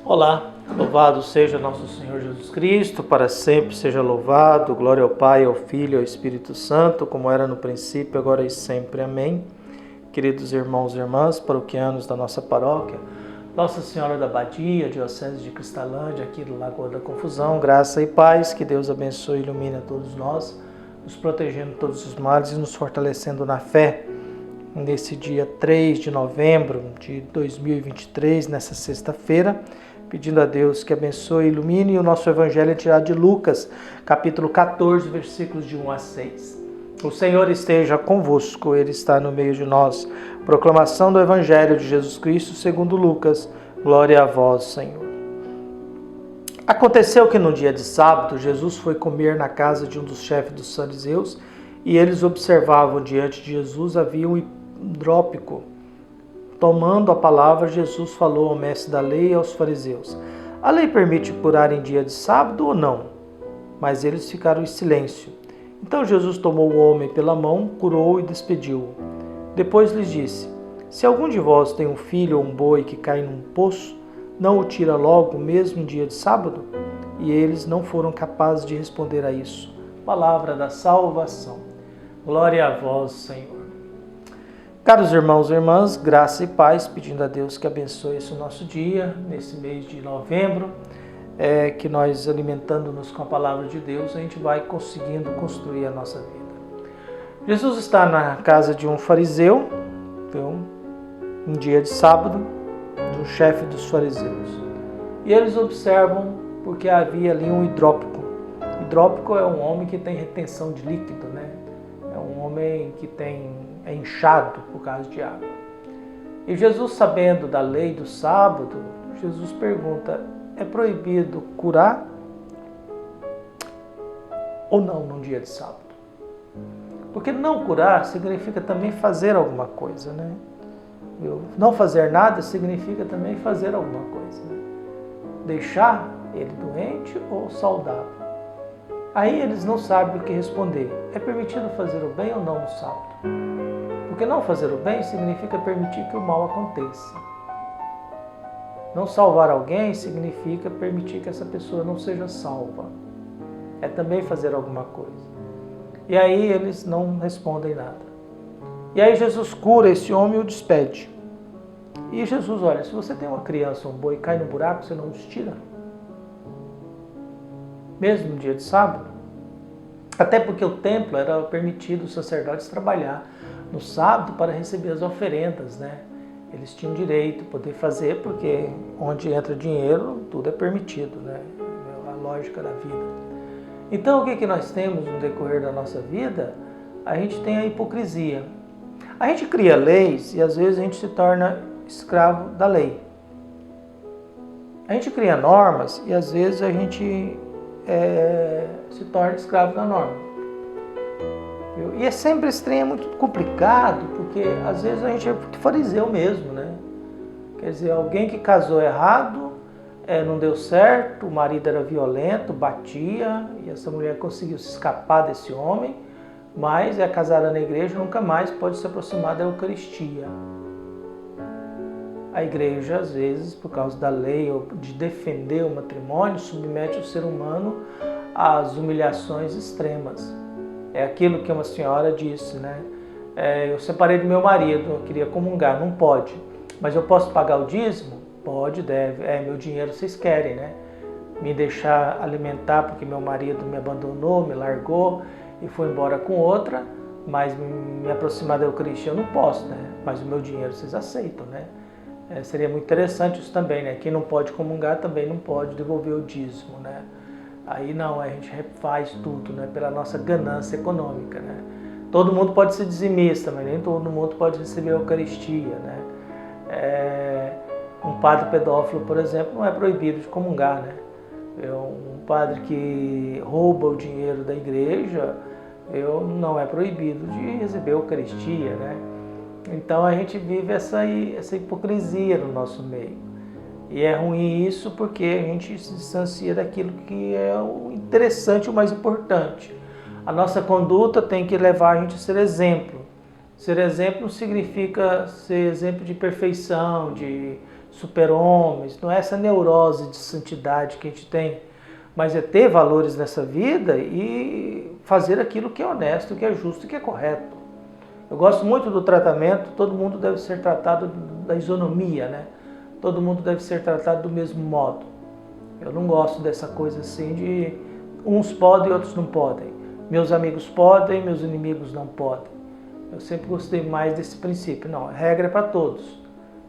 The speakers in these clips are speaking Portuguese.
Olá, louvado seja nosso Senhor Jesus Cristo, para sempre seja louvado, glória ao Pai, ao Filho e ao Espírito Santo, como era no princípio, agora e sempre. Amém. Queridos irmãos e irmãs, paroquianos da nossa paróquia, Nossa Senhora da Badia, Diocese de Cristalândia, aqui do Lagoa da Confusão, graça e paz, que Deus abençoe e ilumine a todos nós, nos protegendo de todos os males e nos fortalecendo na fé. Nesse dia 3 de novembro de 2023, nessa sexta-feira, pedindo a Deus que abençoe e ilumine. E o nosso evangelho é tirado de Lucas, capítulo 14, versículos de 1 a 6. O Senhor esteja convosco, Ele está no meio de nós. Proclamação do evangelho de Jesus Cristo segundo Lucas. Glória a vós, Senhor. Aconteceu que no dia de sábado, Jesus foi comer na casa de um dos chefes dos fariseus, e eles observavam diante de Jesus havia um hidrópico. Tomando a palavra, Jesus falou ao mestre da lei e aos fariseus: a lei permite curar em dia de sábado ou não? Mas eles ficaram em silêncio. Então Jesus tomou o homem pela mão, curou-o e despediu-o. Depois lhes disse: se algum de vós tem um filho ou um boi que cai num poço, não o tira logo, mesmo em dia de sábado? E eles não foram capazes de responder a isso. Palavra da salvação. Glória a vós, Senhor. Caros irmãos e irmãs, graça e paz, pedindo a Deus que abençoe esse nosso dia, nesse mês de novembro, que nós, alimentando-nos com a palavra de Deus, a gente vai conseguindo construir a nossa vida. Jesus está na casa de um fariseu, um dia de sábado, do chefe dos fariseus. E eles observam porque havia ali um hidrópico. Hidrópico é um homem que tem retenção de líquido, né? É um homem que é inchado por causa de água. E Jesus, sabendo da lei do sábado, Jesus pergunta: é proibido curar ou não num dia de sábado? Porque não curar significa também fazer alguma coisa, né? Não fazer nada significa também fazer alguma coisa, né? Deixar ele doente ou saudável. Aí eles não sabem o que responder. É permitido fazer o bem ou não no sábado? Porque não fazer o bem significa permitir que o mal aconteça. Não salvar alguém significa permitir que essa pessoa não seja salva. É também fazer alguma coisa. E aí eles não respondem nada. E aí Jesus cura esse homem e o despede. E Jesus, olha, se você tem uma criança ou um boi e cai no buraco, você não os tira? Mesmo no dia de sábado? Até porque o templo era permitido os sacerdotes trabalhar no sábado para receber as oferendas, né? Eles tinham direito de poder fazer, porque onde entra dinheiro, tudo é permitido, né? É a lógica da vida. Então, o que nós temos no decorrer da nossa vida? A gente tem a hipocrisia. A gente cria leis e às vezes a gente se torna escravo da lei. A gente cria normas e às vezes a gente se torna escravo da norma. E é sempre estranho, é muito complicado, porque às vezes a gente é fariseu mesmo, né? Quer dizer, alguém que casou errado, não deu certo, o marido era violento, batia, e essa mulher conseguiu se escapar desse homem, mas é casada na igreja, nunca mais pode se aproximar da Eucaristia. A igreja, às vezes, por causa da lei ou de defender o matrimônio, submete o ser humano às humilhações extremas. É aquilo que uma senhora disse, né? Eu separei do meu marido, eu queria comungar, não pode. Mas eu posso pagar o dízimo? Pode, deve. Meu dinheiro vocês querem, né? Me deixar alimentar porque meu marido me abandonou, me largou e foi embora com outra, mas me aproximar da Eucaristia eu não posso, né? Mas o meu dinheiro vocês aceitam, né? Seria muito interessante isso também, né? Quem não pode comungar também não pode devolver o dízimo, né? Aí não, a gente refaz tudo, né? Pela nossa ganância econômica, né? Todo mundo pode ser dizimista, mas nem todo mundo pode receber a Eucaristia, né? Um padre pedófilo, por exemplo, não é proibido de comungar, né? Um padre que rouba o dinheiro da igreja, não é proibido de receber a Eucaristia, né? Então a gente vive essa hipocrisia no nosso meio. E é ruim isso porque a gente se distancia daquilo que é o interessante, o mais importante. A nossa conduta tem que levar a gente a ser exemplo. Ser exemplo significa ser exemplo de perfeição, de super-homens, não é essa neurose de santidade que a gente tem, mas é ter valores nessa vida e fazer aquilo que é honesto, que é justo e que é correto. Eu gosto muito do tratamento, todo mundo deve ser tratado da isonomia, né? Todo mundo deve ser tratado do mesmo modo. Eu não gosto dessa coisa assim de uns podem e outros não podem. Meus amigos podem, meus inimigos não podem. Eu sempre gostei mais desse princípio. Não, a regra é para todos.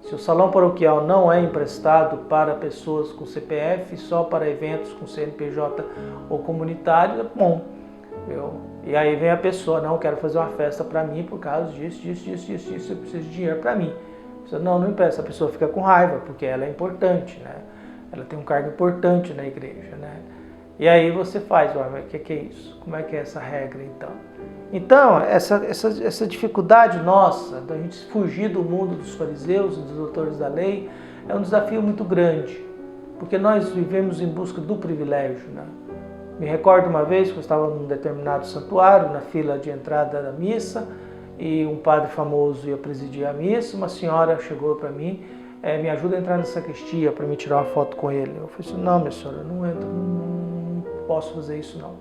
Se o salão paroquial não é emprestado para pessoas com CPF, só para eventos com CNPJ ou comunitário, é bom. E aí vem a pessoa, não, quero fazer uma festa para mim por causa disso, eu preciso de dinheiro para mim. Você, não empresta, a pessoa fica com raiva, porque ela é importante, né? Ela tem um cargo importante na igreja, né? E aí você faz, o que é isso? Como é que é essa regra então? Então, essa dificuldade nossa, da gente fugir do mundo dos fariseus e dos doutores da lei, é um desafio muito grande, porque nós vivemos em busca do privilégio, né? Me recordo uma vez que eu estava num determinado santuário, na fila de entrada da missa, e um padre famoso ia presidir a missa, uma senhora chegou para mim, me ajuda a entrar na sacristia para me tirar uma foto com ele. Eu falei assim, não, minha senhora, eu não entro, não posso fazer isso não.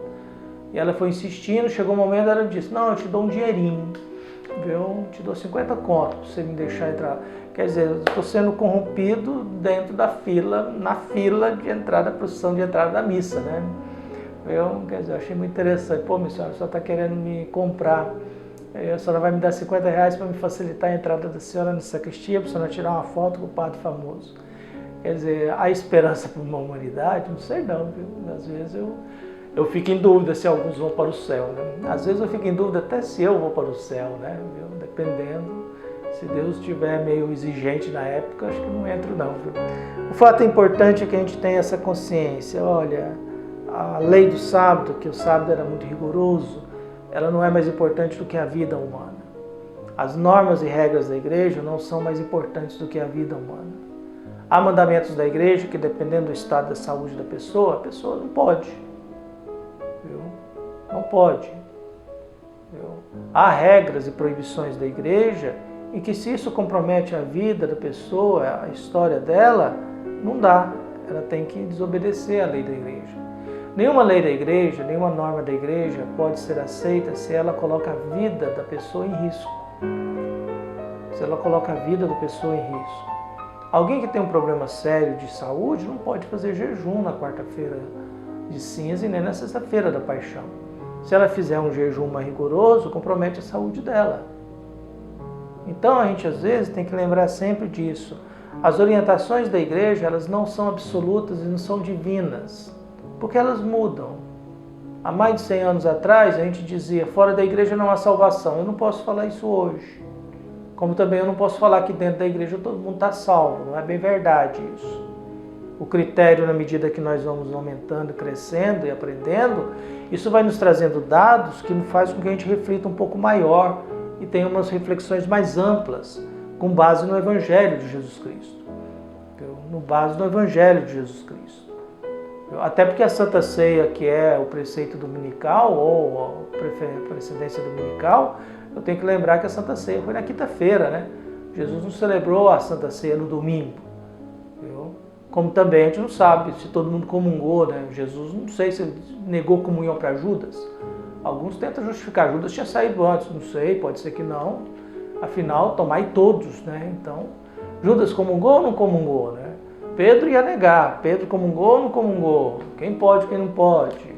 E ela foi insistindo, chegou um momento, ela disse, não, eu te dou um dinheirinho, eu te dou 50 contos para você me deixar entrar. Quer dizer, eu estou sendo corrompido dentro da fila, na fila de entrada, da procissão de entrada da missa, né? Quer dizer, eu achei muito interessante. Pô, minha senhora, a senhora está querendo me comprar. A senhora vai me dar 50 reais para me facilitar a entrada da senhora na sacristia, para a senhora tirar uma foto com o padre famoso. Quer dizer, há esperança para uma humanidade? Não sei não, viu? Às vezes eu fico em dúvida se alguns vão para o céu, né? Às vezes eu fico em dúvida até se eu vou para o céu, né? Dependendo, se Deus estiver meio exigente na época, acho que não entro não, viu? O fato importante é que a gente tenha essa consciência, olha, a lei do sábado, que o sábado era muito rigoroso, ela não é mais importante do que a vida humana. As normas e regras da igreja não são mais importantes do que a vida humana. Há mandamentos da igreja que, dependendo do estado da saúde da pessoa, a pessoa não pode. Viu? Não pode. Viu? Há regras e proibições da igreja em que, se isso compromete a vida da pessoa, a história dela, não dá. Ela tem que desobedecer à lei da igreja. Nenhuma lei da igreja, nenhuma norma da igreja pode ser aceita se ela coloca a vida da pessoa em risco. Se ela coloca a vida da pessoa em risco. Alguém que tem um problema sério de saúde não pode fazer jejum na quarta-feira de cinza e nem na sexta-feira da paixão. Se ela fizer um jejum mais rigoroso, compromete a saúde dela. Então a gente às vezes tem que lembrar sempre disso. As orientações da igreja, elas não são absolutas e não são divinas. Porque elas mudam. Há mais de 100 anos atrás, a gente dizia, fora da igreja não há salvação. Eu não posso falar isso hoje. Como também eu não posso falar que dentro da igreja todo mundo está salvo. Não é bem verdade isso. O critério, na medida que nós vamos aumentando, crescendo e aprendendo, isso vai nos trazendo dados que faz com que a gente reflita um pouco maior e tenha umas reflexões mais amplas, com base no Evangelho de Jesus Cristo. No base do Evangelho de Jesus Cristo. Até porque a Santa Ceia, que é o preceito dominical, ou a precedência dominical, eu tenho que lembrar que a Santa Ceia foi na quinta-feira, né? Jesus não celebrou a Santa Ceia no domingo. Viu? Como também a gente não sabe se todo mundo comungou, né? Jesus, não sei se ele negou comunhão para Judas. Alguns tentam justificar, Judas tinha saído antes, não sei, pode ser que não. Afinal, tomai todos, né? Então, Judas comungou ou não comungou, né? Pedro ia negar. Pedro comungou ou não comungou? Quem pode, quem não pode?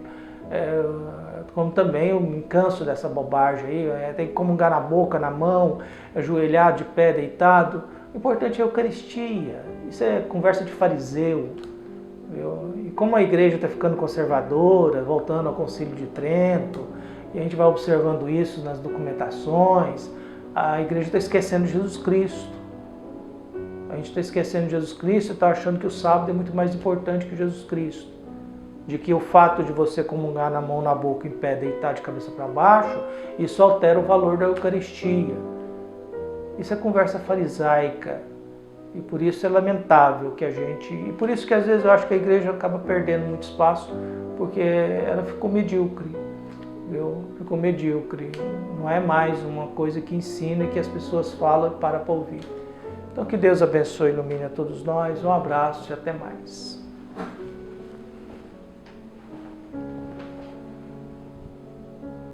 Como também eu me canso dessa bobagem aí, tem que comungar na boca, na mão, ajoelhado, de pé, deitado. O importante é a Eucaristia. Isso é conversa de fariseu. Viu? E como a igreja está ficando conservadora, voltando ao Concílio de Trento, e a gente vai observando isso nas documentações, a igreja está esquecendo de Jesus Cristo. A gente está esquecendo de Jesus Cristo e está achando que o sábado é muito mais importante que Jesus Cristo. De que o fato de você comungar na mão, na boca, em pé, deitar de cabeça para baixo, isso altera o valor da Eucaristia. Isso é conversa farisaica. E por isso é lamentável que a gente... E por isso que às vezes eu acho que a igreja acaba perdendo muito espaço, porque ela ficou medíocre. Viu? Ficou medíocre. Não é mais uma coisa que ensina e que as pessoas falam para ouvir. Então que Deus abençoe e ilumine a todos nós. Um abraço e até mais.